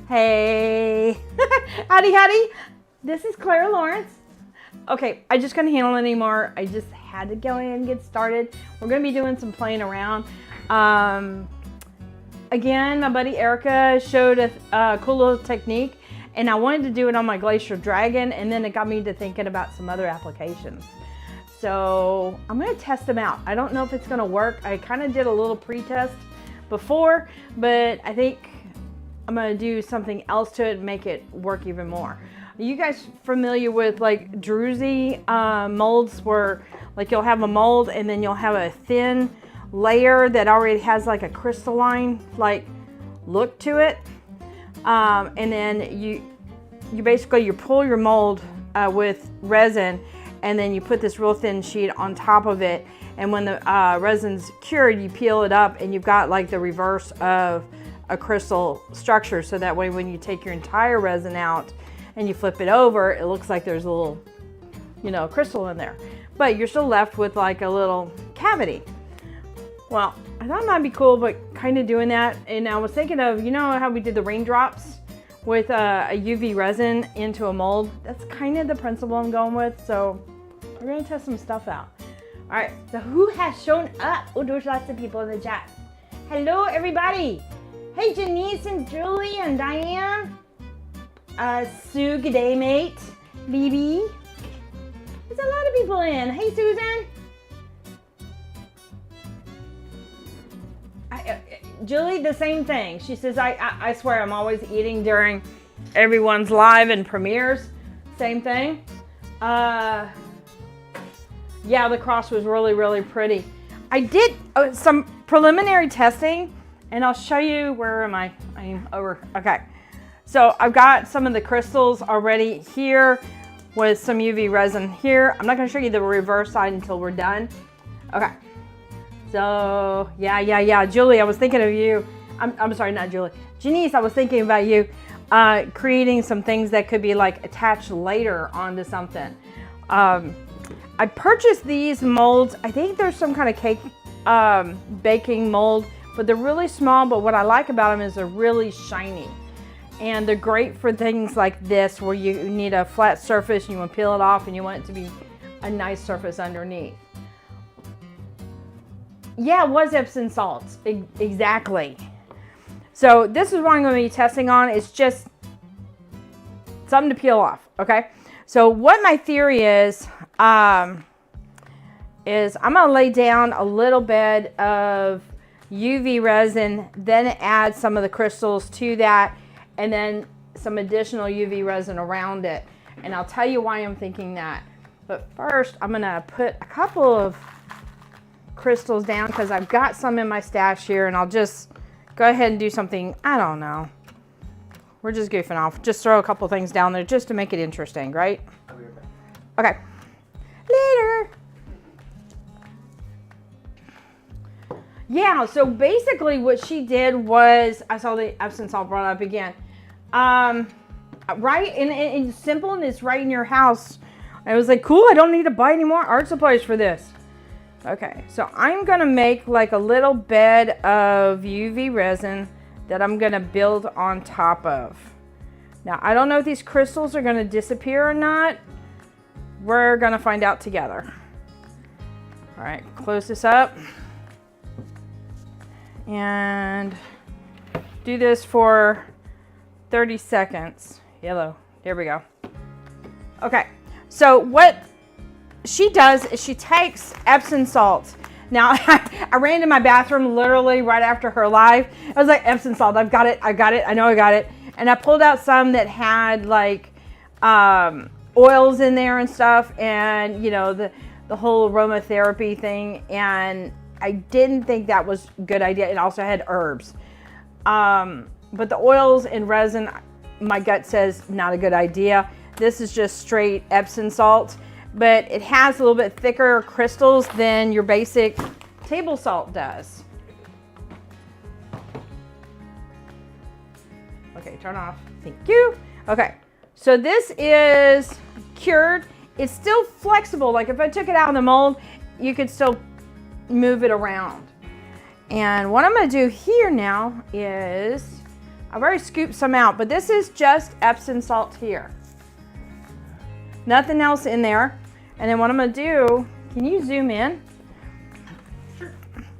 Hey. Howdy, howdy. This is Clara Lawrence. Okay, I just couldn't handle it anymore. I just had to go in and get started. We're going to be doing some playing around. Again, my buddy Erica showed a cool little technique, and I wanted to do it on my Glacier Dragon, and then it got me to thinking about some other applications. So I'm going to test them out. I don't know if it's going to work. I kind of did a little pre-test before, but I think I'm going to do something else to it and make it work even more. Are you guys familiar with like Druzy molds, where like you'll have a mold and then you'll have a thin layer that already has like a crystalline like look to it, and then you basically pull your mold with resin, and then you put this real thin sheet on top of it, and when the resin's cured, you peel it up and you've got like the reverse of a crystal structure, so that way when you take your entire resin out and you flip it over, it looks like there's a little, you know, crystal in there, but you're still left with like a little cavity. Well, I thought it might be cool, but kind of doing that, and I was thinking of, you know how we did the raindrops with a UV resin into a mold? That's kind of the principle I'm going with, so we're gonna test some stuff out. All right, so who has shown up? Oh, there's lots of people in the chat. Hello, everybody. Hey, Janice and Julie and Diane. Sue, good day, mate. BB. There's a lot of people in. Hey, Susan. Julie, the same thing. She says, I swear I'm always eating during everyone's live and premieres. Same thing. Yeah, the cross was really, really pretty. I did some preliminary testing, and I'll show you, where am I? I'm over, okay. So I've got some of the crystals already here with some UV resin here. I'm not gonna show you the reverse side until we're done. Okay, so yeah. Julie, I was thinking of you. I'm sorry, not Julie. Janice, I was thinking about you creating some things that could be like attached later onto something. I purchased these molds. I think there's some kind of cake baking mold, but they're really small, but what I like about them is they're really shiny. And they're great for things like this, where you need a flat surface and you want to peel it off and you want it to be a nice surface underneath. Yeah, it was Epsom salts, exactly. So this is what I'm going to be testing on. It's just something to peel off, okay? So what my theory is I'm going to lay down a little bit of UV resin, then add some of the crystals to that, and then some additional UV resin around it. And I'll tell you why I'm thinking that. But first, I'm gonna put a couple of crystals down, because I've got some in my stash here, and I'll just go ahead and do something, I don't know. We're just goofing off. Just throw a couple things down there just to make it interesting, right? I'll be right back. Okay, later. Yeah, so basically what she did was, I saw the Epsom salt brought up again. Right, and it's simple, and it's right in your house. I was like, cool, I don't need to buy any more art supplies for this. Okay, so I'm gonna make like a little bed of UV resin that I'm gonna build on top of. Now, I don't know if these crystals are gonna disappear or not. We're gonna find out together. All right, close this up. And do this for 30 seconds. Yellow, there we go. Okay, so what she does is she takes Epsom salts. Now, I ran to my bathroom literally right after her live. I was like, Epsom salt, I've got it, I know I got it. And I pulled out some that had like oils in there and stuff, and you know, the whole aromatherapy thing, and I didn't think that was a good idea. It also had herbs. But the oils and resin, my gut says not a good idea. This is just straight Epsom salt, but it has a little bit thicker crystals than your basic table salt does. Okay, turn off. Thank you. Okay, so this is cured. It's still flexible. Like if I took it out in the mold, you could still move it around. And what I'm going to do here now is I've already scooped some out, but this is just Epsom salt here. Nothing else in there. And then what I'm gonna do, can you zoom in? Sure.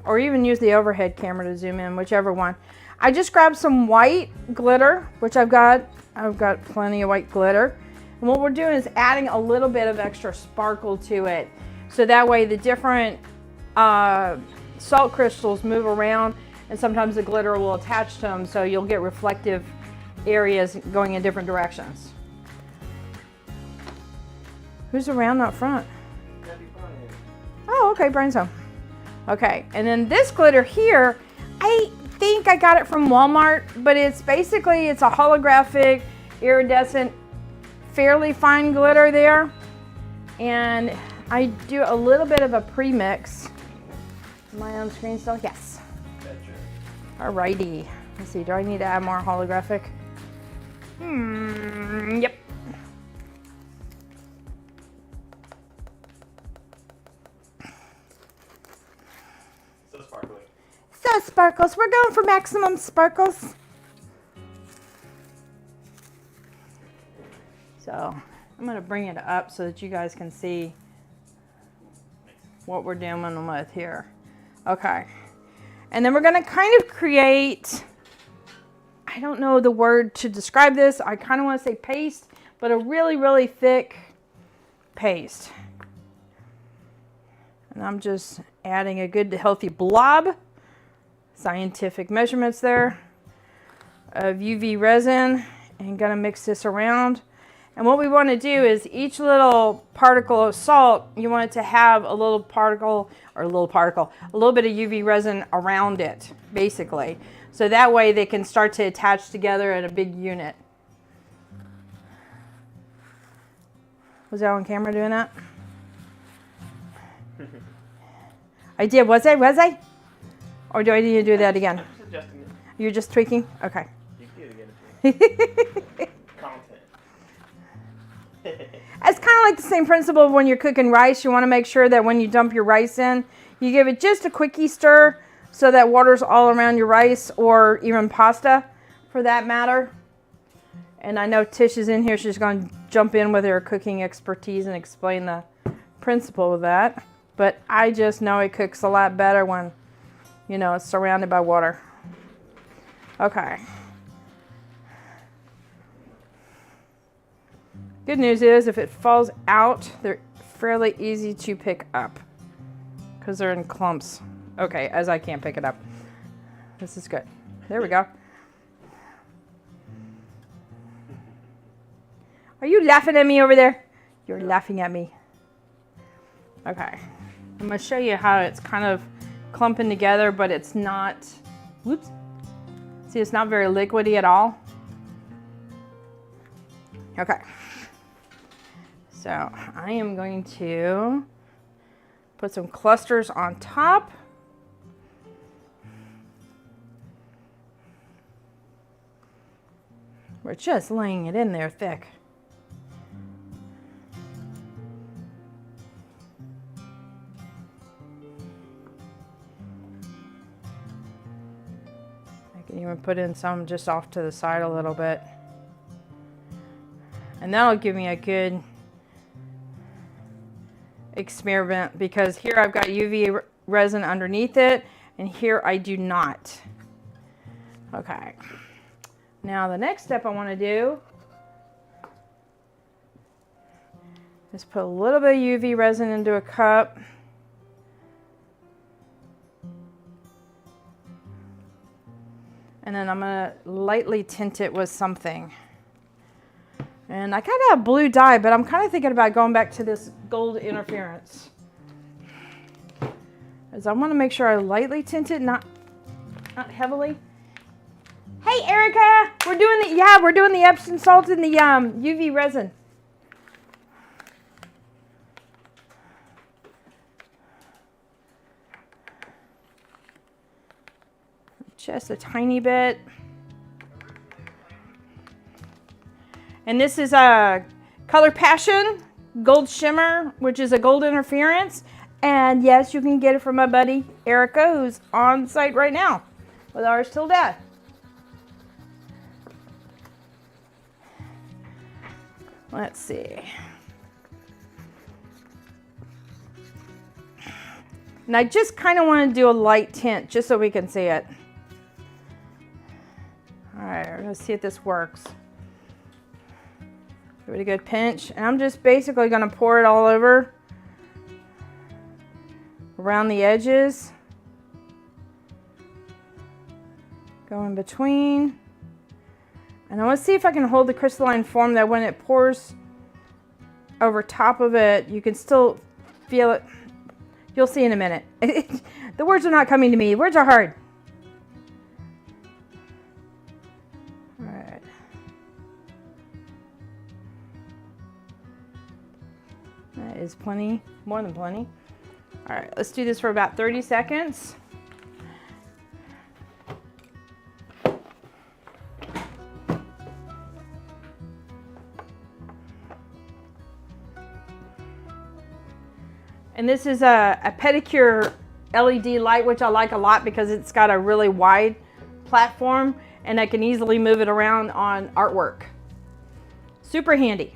Or even use the overhead camera to zoom in, whichever one. I just grabbed some white glitter, which I've got plenty of white glitter. And what we're doing is adding a little bit of extra sparkle to it. So that way the different salt crystals move around, and sometimes the glitter will attach to them, so you'll get reflective areas going in different directions. Who's around up front? Oh, okay, Brian's home. Okay, and then this glitter here, I think I got it from Walmart, but it's basically, it's a holographic, iridescent, fairly fine glitter there. And I do a little bit of a pre-mix. Am I on screen still? Yes. Alrighty. Let's see, do I need to add more holographic? Yep. So sparkly. So sparkles, we're going for maximum sparkles. So I'm gonna bring it up so that you guys can see what we're doing with here. Okay. And then we're gonna kind of create, I don't know the word to describe this. I kind of want to say paste, but a really, really thick paste. And I'm just adding a good, healthy blob. Scientific measurements there of UV resin, and gonna mix this around. And what we want to do is each little particle of salt, you want it to have a little particle, or a little bit of UV resin around it, basically. So that way they can start to attach together in a big unit. Was I on camera doing that? I did, was I? Or do I need to do that again? I'm just adjusting it. You're just tweaking? Okay. You can do it again. Content. It's kind of like the same principle of when you're cooking rice. You want to make sure that when you dump your rice in, you give it just a quickie stir so that water's all around your rice, or even pasta for that matter. And I know Tish is in here. She's going to jump in with her cooking expertise and explain the principle of that. But I just know it cooks a lot better when, you know, it's surrounded by water. Okay. Good news is if it falls out, they're fairly easy to pick up because they're in clumps. Okay, as I can't pick it up. This is good. There we go. Are you laughing at me over there? You're laughing at me. Okay. I'm going to show you how it's kind of clumping together, but it's not, whoops. See, it's not very liquidy at all. Okay. So I am going to put some clusters on top. We're just laying it in there thick. I can even put in some just off to the side a little bit. And that'll give me a good experiment, because here I've got UV resin underneath it and here I do not. Okay. Now the next step I want to do is put a little bit of UV resin into a cup. And then I'm going to lightly tint it with something. And I kind of have blue dye, but I'm kind of thinking about going back to this gold interference. As I want to make sure I lightly tint it, not heavily. Hey Erica, we're doing the Epsom salt and the UV resin. Just a tiny bit. And this is a Color Passion Gold Shimmer, which is a gold interference. And yes, you can get it from my buddy Erica, who's on site right now with Ours Till Death. Let's see. And I just kind of want to do a light tint just so we can see it. All right, we're gonna see if this works. Give it a good pinch. And I'm just basically gonna pour it all over around the edges. Go in between. And I want to see if I can hold the crystalline form that when it pours over top of it, you can still feel it. You'll see in a minute. The words are not coming to me. Words are hard. All right. That is plenty, more than plenty. All right, let's do this for about 30 seconds. And this is a pedicure LED light, which I like a lot because it's got a really wide platform and I can easily move it around on artwork. Super handy.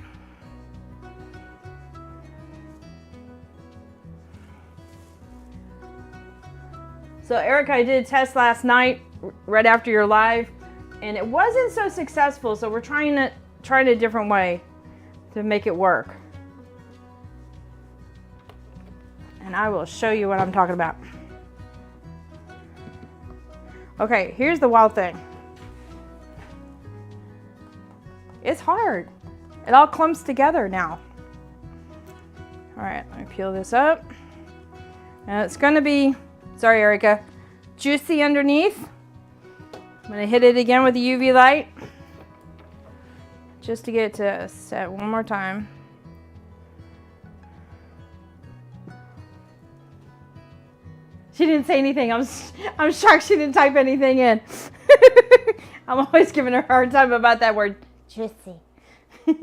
So Erica, I did a test last night right after your live and it wasn't so successful. So we're trying a different way to make it work. And I will show you what I'm talking about. Okay, here's the wild thing. It's hard. It all clumps together now. All right, let me peel this up. And it's gonna be, sorry Erica, juicy underneath. I'm gonna hit it again with the UV light just to get it to set one more time. She didn't say anything. I'm shocked she didn't type anything in. I'm always giving her a hard time about that word, juicy. All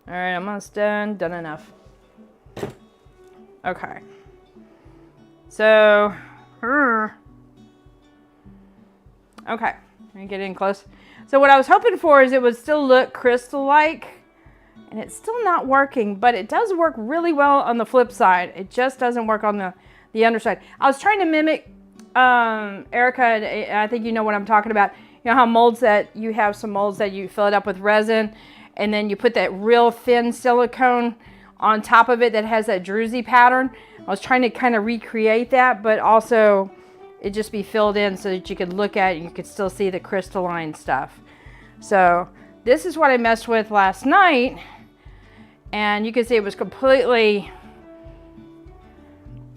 right, I'm almost done enough. Okay. So, okay, let me get in close. So what I was hoping for is it would still look crystal-like. And it's still not working, but it does work really well on the flip side. It just doesn't work on the underside. I was trying to mimic Erica, and I think you know what I'm talking about. You know how molds that you have some molds that you fill it up with resin, and then you put that real thin silicone on top of it that has that druzy pattern. I was trying to kind of recreate that, but also it just be filled in so that you could look at it and you could still see the crystalline stuff. So this is what I messed with last night. And you can see it was completely,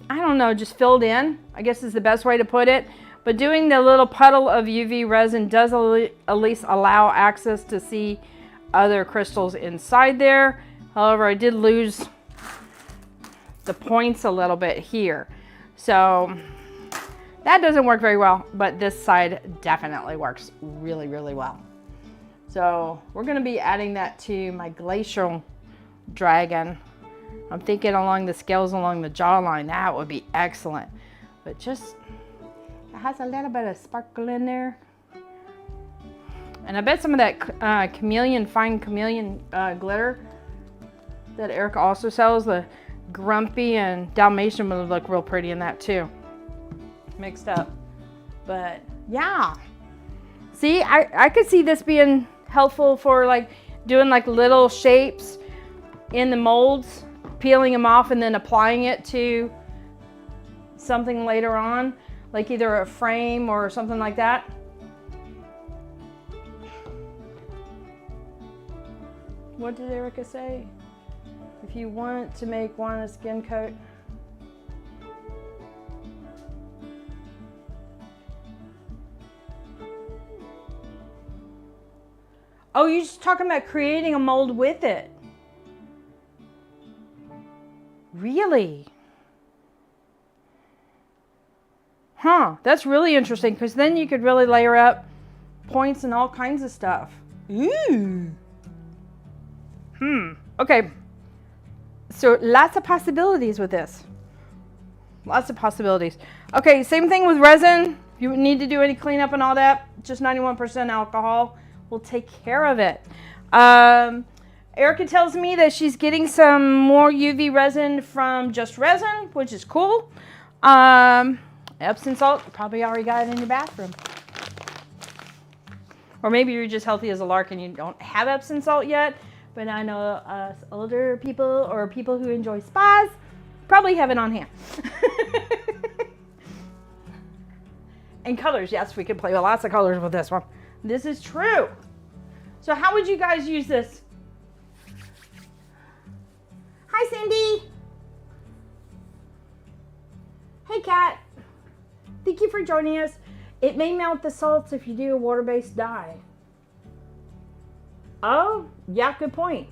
I don't know, just filled in, I guess is the best way to put it. But doing the little puddle of UV resin does at least allow access to see other crystals inside there. However, I did lose the points a little bit here. So that doesn't work very well, but this side definitely works really, really well. So we're gonna be adding that to my glacial dragon. I'm thinking along the scales along the jawline, that would be excellent. But just, it has a little bit of sparkle in there. And I bet some of that chameleon, fine chameleon glitter that Erica also sells, the grumpy and Dalmatian would look real pretty in that too. Mixed up. But yeah. See, I could see this being helpful for like doing like little shapes in the molds, peeling them off and then applying it to something later on, like either a frame or something like that. What did Erica say? If you want to make one a skin coat. Oh, you're just talking about creating a mold with it. Really? Huh, that's really interesting because then you could really layer up points and all kinds of stuff. Ooh. Okay. So lots of possibilities with this. Lots of possibilities. Okay, same thing with resin. If you need to do any cleanup and all that, just 91% alcohol will take care of it. Erica tells me that she's getting some more UV resin from Just Resin, which is cool. Epsom salt, probably already got it in your bathroom. Or maybe you're just healthy as a lark and you don't have Epsom salt yet. But I know us older people or people who enjoy spas probably have it on hand. And colors, yes, we could play with lots of colors with this one. This is true. So how would you guys use this? Hi, Cindy. Hey, Kat. Thank you for joining us. It may melt the salts if you do a water-based dye. Oh, yeah, good point.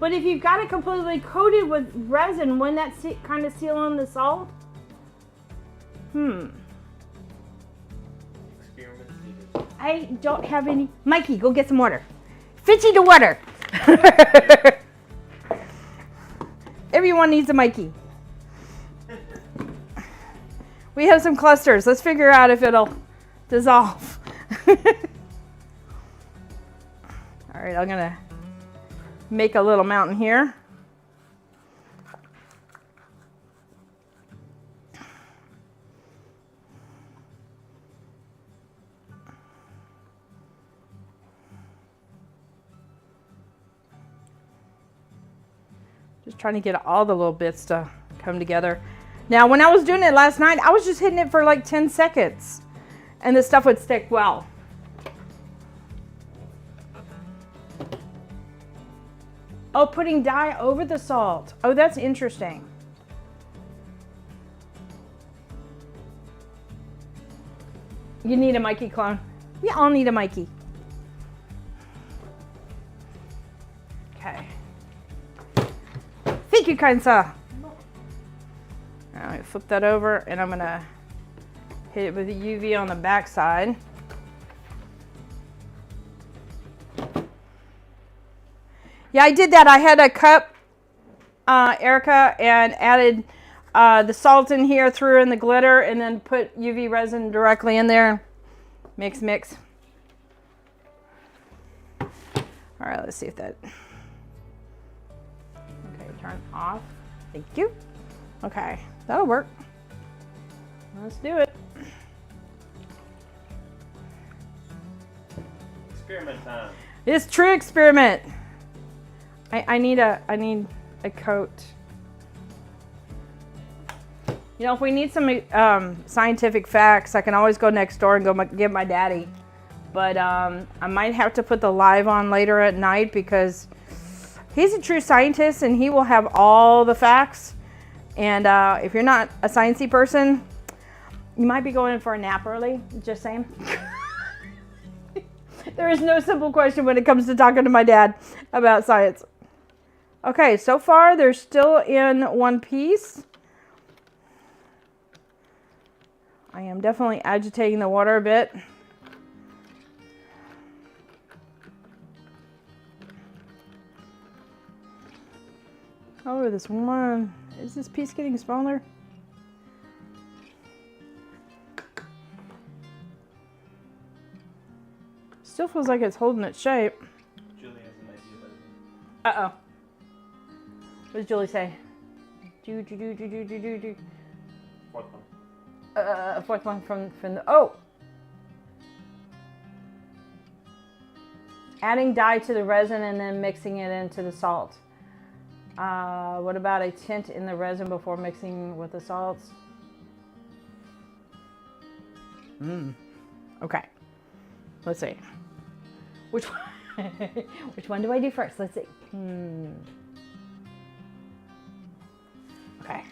But if you've got it completely coated with resin, wouldn't that kind of seal on the salt? I don't have any. Mikey, go get some water. Fitchy the water. Everyone needs a Mikey. We have some clusters. Let's figure out if it'll dissolve. All right, I'm gonna make a little mountain here. Just trying to get all the little bits to come together. Now, when I was doing it last night, I was just hitting it for like 10 seconds and the stuff would stick well. Oh, putting dye over the salt. Oh, that's interesting. You need a Mikey clone. We all need a Mikey. Okay. Thank you, kind sir. All right, flip that over and I'm gonna hit it with the UV on the back side. Yeah, I did that. I had a cup, Erica, and added the salt in here, threw in the glitter, and then put UV resin directly in there. Mix, mix. All right, let's see if that... Okay, turn off. Thank you. Okay, that'll work. Let's do it. Experiment time. It's true experiment. I need a coat. You know, if we need some scientific facts, I can always go next door and go get my daddy. But I might have to put the live on later at night because he's a true scientist and he will have all the facts. And if you're not a sciencey person, you might be going in for a nap early, just saying. There is no simple question when it comes to talking to my dad about science. Okay, so far they're still in one piece. I am definitely agitating the water a bit. Oh, this one. Is this piece getting smaller? Still feels like it's holding its shape. Julie has an idea. Uh-oh. What does Julie say? Do. Fourth one. Fourth one from the... Oh! Adding dye to the resin and then mixing it into the salt. What about a tint in the resin before mixing with the salts? Okay. Let's see. Which one? Which one do I do first? Let's see. Okay.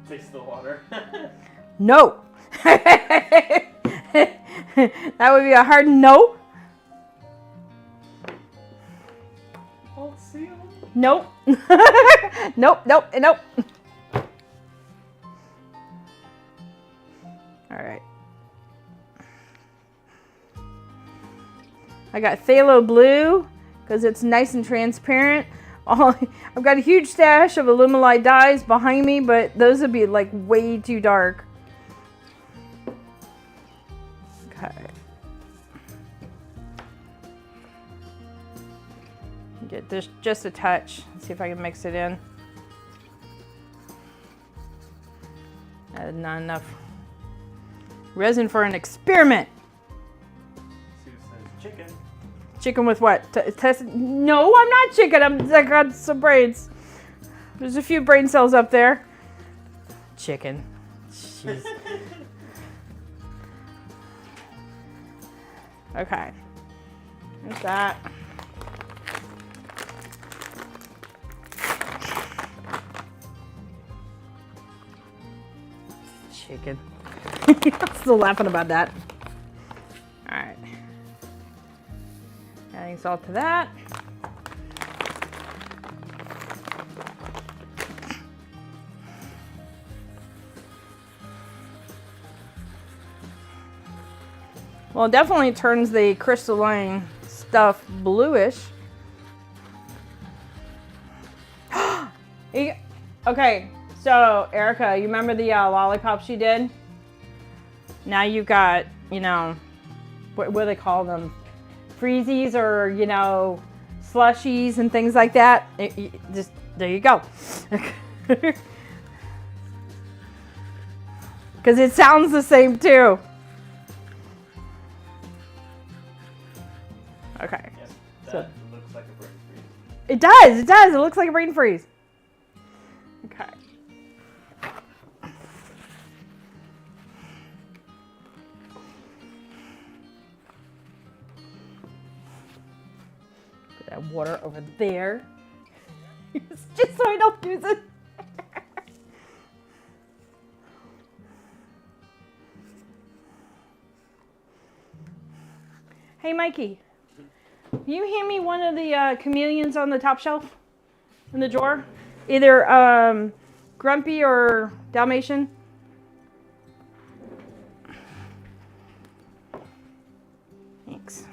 Taste the water. No. That would be a hard no. Oh, seal. Nope. Nope. All right. I got phthalo blue because it's nice and transparent. I've got a huge stash of Alumilite dyes behind me, but those would be like way too dark. Okay. Get this just a touch. Let's see if I can mix it in. Not enough resin for an experiment. Sue says chicken. Chicken with what? Test? No, I'm not chicken. I got some brains. There's a few brain cells up there. Chicken. Jeez. Okay. There's that. Chicken. I'm still laughing about that. All right. Adding salt to that. Well, it definitely turns the crystalline stuff bluish. Okay, so Erica, you remember the lollipops you did? Now you've got, you know, what do they call them? Freezies or, you know, slushies and things like that. Just, there you go. Because it sounds the same too. Okay. Yes, that So looks like a brain freeze. it does. It does. It looks like a brain freeze. Okay. Put that water over there. Just so I don't use it. Hey, Mikey. Can you hand me one of the chameleons on the top shelf in the drawer? Either Grumpy or Dalmatian. Thanks.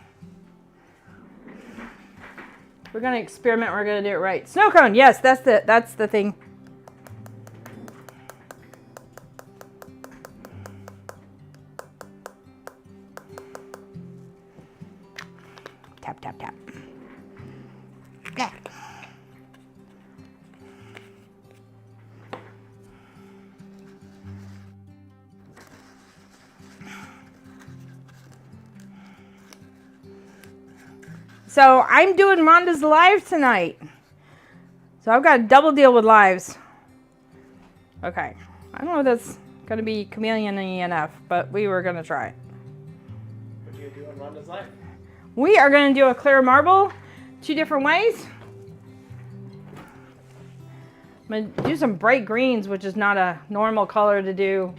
We're gonna experiment. We're gonna do it right. Snow cone. Yes, that's the thing. Tap, tap, tap. Yeah. So I'm doing Rhonda's live tonight. So I've got a double deal with lives. Okay. I don't know if that's going to be chameleon-y enough, but we were going to try it. What are you doing on Rhonda's life? We are going to do a clear marble 2 different ways. I'm going to do some bright greens, which is not a normal color to do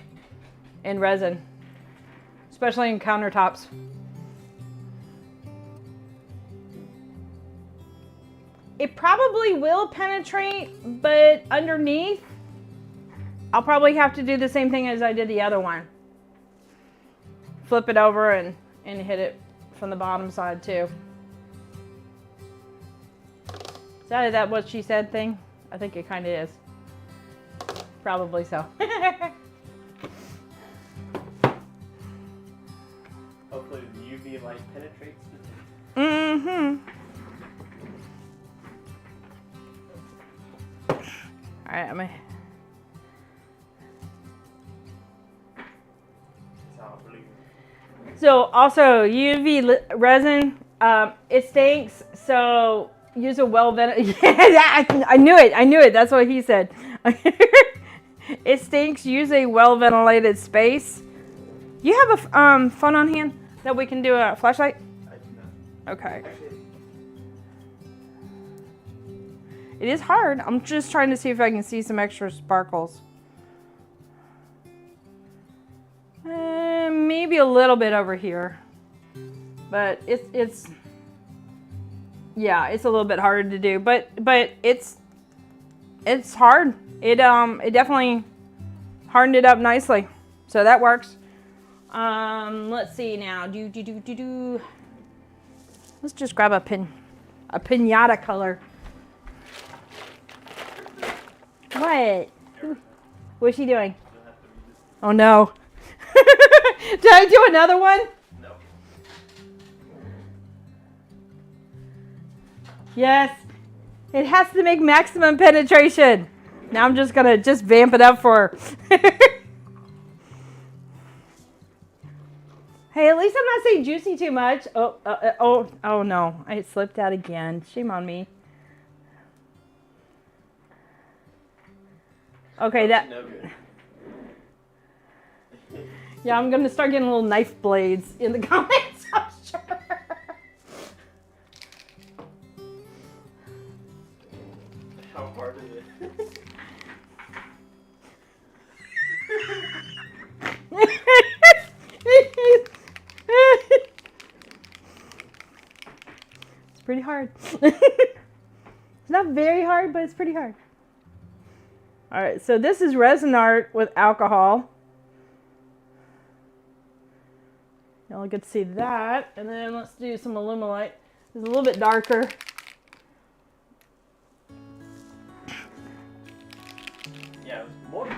in resin, especially in countertops. It probably will penetrate, but underneath, I'll probably have to do the same thing as I did the other one. Flip it over and hit it from the bottom side too. Is that what she said thing? I think it kind of is. Probably so. Hopefully the UV light penetrates the tip. Mm-hmm. All right, I'm gonna... It's all blue. So also UV resin, it stinks. So use a well ventilated. Yeah, I knew it. I knew it. That's what he said. It stinks. Use a well ventilated space. You have a phone on hand that we can do a flashlight? I do not. Okay. Actually, It is hard. I'm just trying to see if I can see some extra sparkles. Maybe a little bit over here, but it's yeah, it's a little bit harder to do, but it's hard. It definitely hardened it up nicely, so that works. Let's see now. Let's just grab a pinata color. What? What's she doing? Oh no. Did I do another one? No. Yes. It has to make maximum penetration. Now I'm just gonna vamp it up for her. Hey, at least I'm not saying juicy too much. Oh no. I slipped out again. Shame on me. Okay, that. No good. Yeah, I'm gonna start getting little knife blades in the comments, I'm sure. How hard is it? It's pretty hard. It's not very hard, but it's pretty hard. All right, so this is resin art with alcohol. Y'all get to see that. And then let's do some Alumilite. It's a little bit darker. Yeah, it was moist.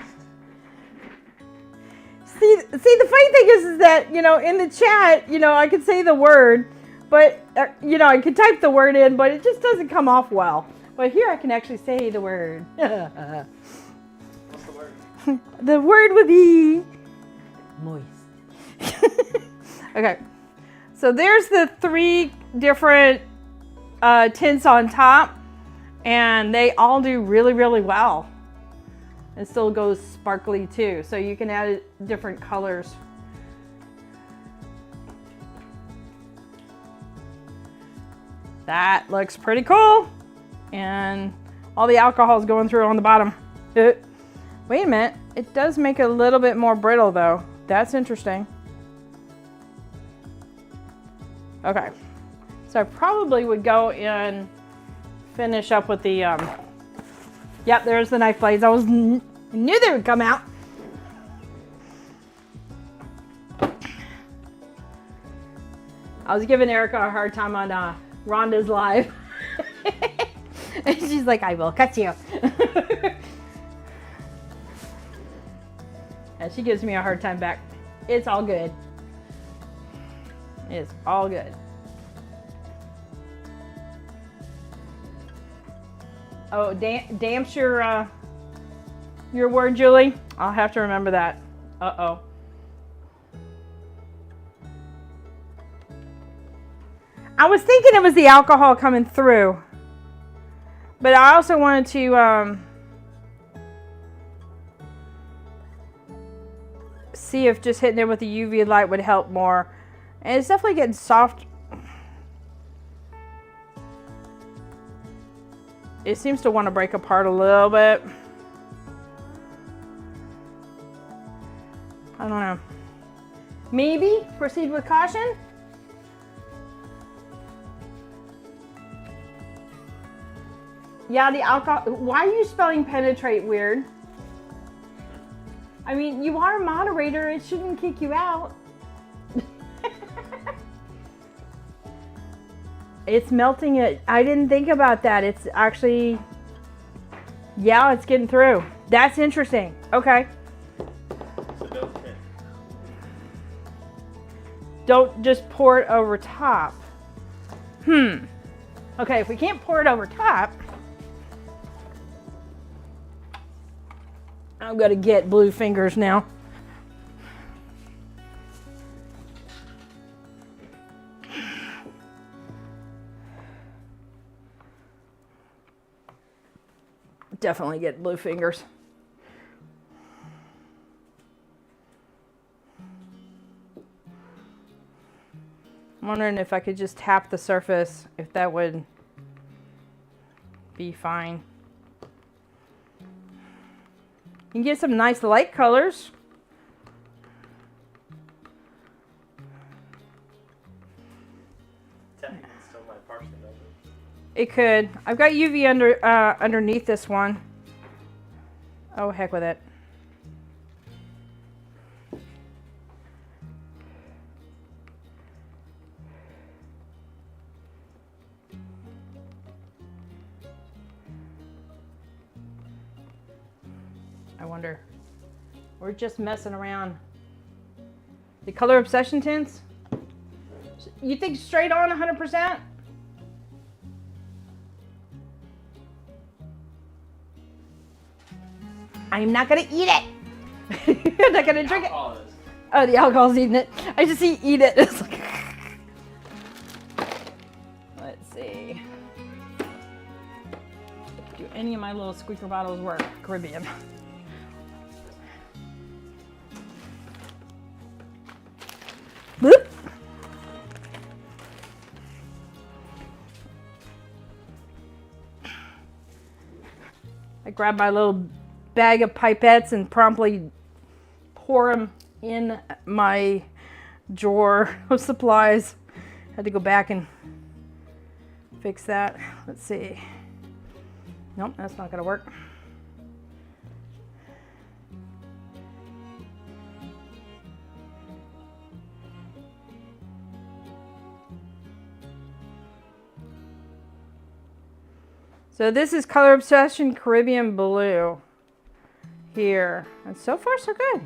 See, the funny thing is that, you know, in the chat, you know, I could say the word, but, you know, I could type the word in, but it just doesn't come off well. But here I can actually say the word. What's the word? The word would be moist. Okay, so there's the 3 different tints on top, and they all do really, really well. It still goes sparkly too, so you can add different colors. That looks pretty cool. And all the alcohol is going through on the bottom. Wait a minute, it does make it a little bit more brittle though. That's interesting. Okay, so I probably would go and finish up with the, yep, there's the knife blades. I knew they would come out. I was giving Erica a hard time on Rhonda's live. And she's like, I will cut you. And she gives me a hard time back. It's all good. It's all good. Oh, damp's your word, Julie? I'll have to remember that. Uh-oh. I was thinking it was the alcohol coming through. But I also wanted to see if just hitting it with the UV light would help more. And it's definitely getting soft. It seems to want to break apart a little bit. I don't know. Maybe proceed with caution. Yeah, the alcohol. Why are you spelling penetrate weird? I mean, you are a moderator. It shouldn't kick you out. It's melting it. I didn't think about that. It's actually, yeah, it's getting through. That's interesting. Okay. So don't hit. Don't just pour it over top. Okay, if we can't pour it over top, I'm gonna get blue fingers now. Definitely get blue fingers. I'm wondering if I could just tap the surface, if that would be fine. You can get some nice light colors. Technically still might partially melt it. It could. I've got UV underneath this one. Oh, heck with it. I wonder. We're just messing around. The color obsession tints? You think straight on 100%? I'm not gonna eat it. I'm not gonna drink it. Oh, the alcohol's eating it. I just eat it. It's like... Let's see. Do any of my little squeaker bottles work? Caribbean. Boop. I grab my little bag of pipettes and promptly pour them in my drawer of supplies. Had to go back and fix that. Let's see. Nope, that's not gonna work. So this is Color Obsession Caribbean Blue here. And so far so good.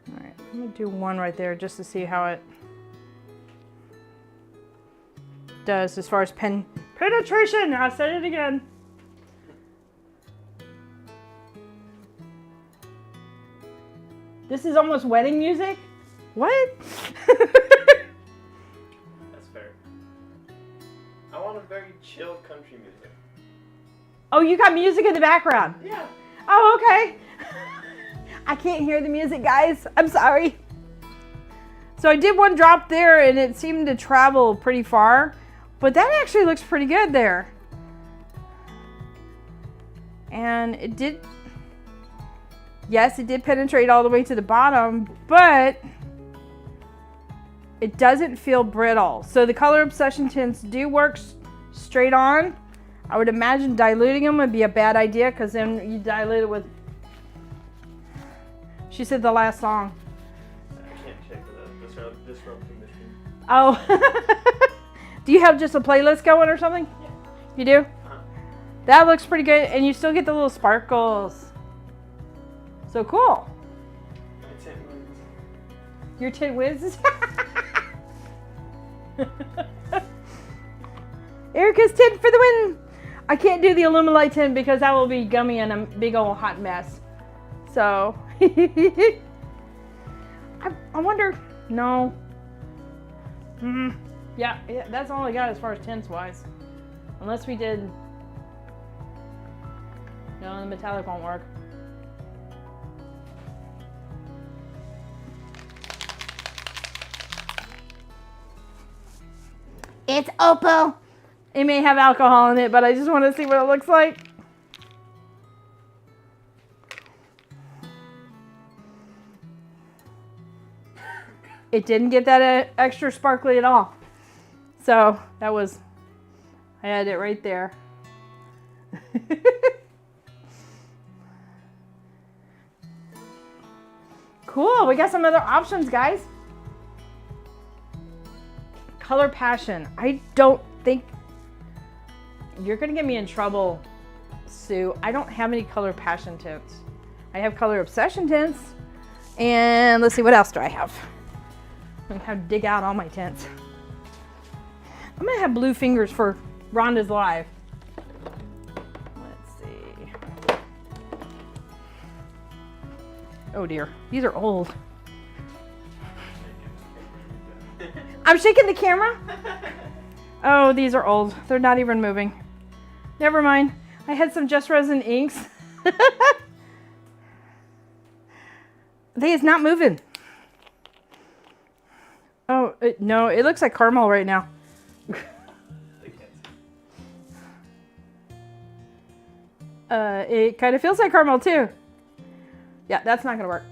All right, I'm gonna do one right there just to see how it does as far as penetration. I'll say it again. This is almost wedding music? What? That's fair. I want a very chill country music. Oh, you got music in the background? Yeah. Oh, okay. I can't hear the music, guys. I'm sorry. So I did one drop there and it seemed to travel pretty far, but that actually looks pretty good there. And it did, yes, it did penetrate all the way to the bottom, but it doesn't feel brittle. So the Color Obsession tints do work straight on. I would imagine diluting them would be a bad idea because then you dilute it with, she said the last song. I can't check the disrupting machine. Oh. Do you have just a playlist going or something? Yeah. You do? Uh-huh. That looks pretty good, and you still get the little sparkles. So cool. My tint wins. Your tint whizzes? Erica's tint for the win! I can't do the Alumilite tint because that will be gummy and a big old hot mess. So, I wonder, no. Yeah, that's all I got as far as tints wise. Unless we did, no, the metallic won't work. It's Opal. It may have alcohol in it, but I just want to see what it looks like. It didn't get that extra sparkly at all. So that was, I had it right there. Cool, we got some other options, guys. Color Passion. I don't think you're gonna get me in trouble, Sue. I don't have any Color Passion tints. I have Color Obsession tints, and let's see, what else do I have? I'm gonna have to dig out all my tints. I'm gonna have blue fingers for Rhonda's Live. Let's see. Oh dear, these are old. I'm shaking the camera? Oh, these are old. They're not even moving. Never mind. I had some Just Resin inks. They is not moving. Oh, no, it looks like caramel right now. It kind of feels like caramel too. Yeah, that's not gonna work.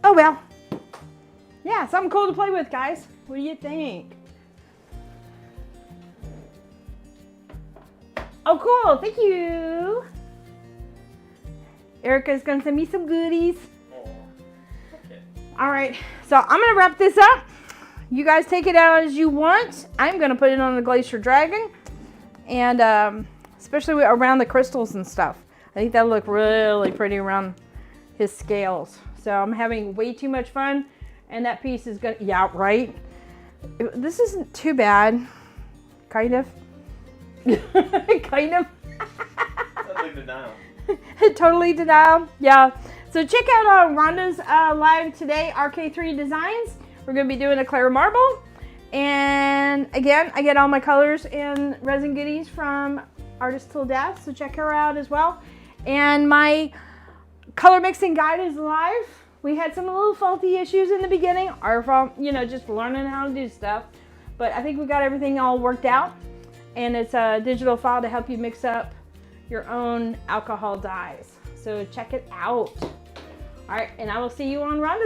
Oh well. Yeah, something cool to play with, guys. What do you think? Oh, cool. Thank you. Erica's gonna send me some goodies. Oh, okay. All right, so I'm gonna wrap this up. You guys take it out as you want. I'm gonna put it on the Glacier Dragon, and especially around the crystals and stuff. I think that'll look really pretty around his scales. So I'm having way too much fun, and that piece is gonna, yeah, right? This isn't too bad, kind of. Kind of. Totally denial. Totally denial, yeah. So check out Rhonda's live today, RK3 Designs. We're gonna be doing a Clara marble. And again, I get all my colors and resin goodies from Artist Till Death, so check her out as well. And my color mixing guide is live. We had some little faulty issues in the beginning, our fault, you know, just learning how to do stuff. But I think we got everything all worked out. And it's a digital file to help you mix up your own alcohol dyes. So check it out. All right, and I will see you on Rhonda's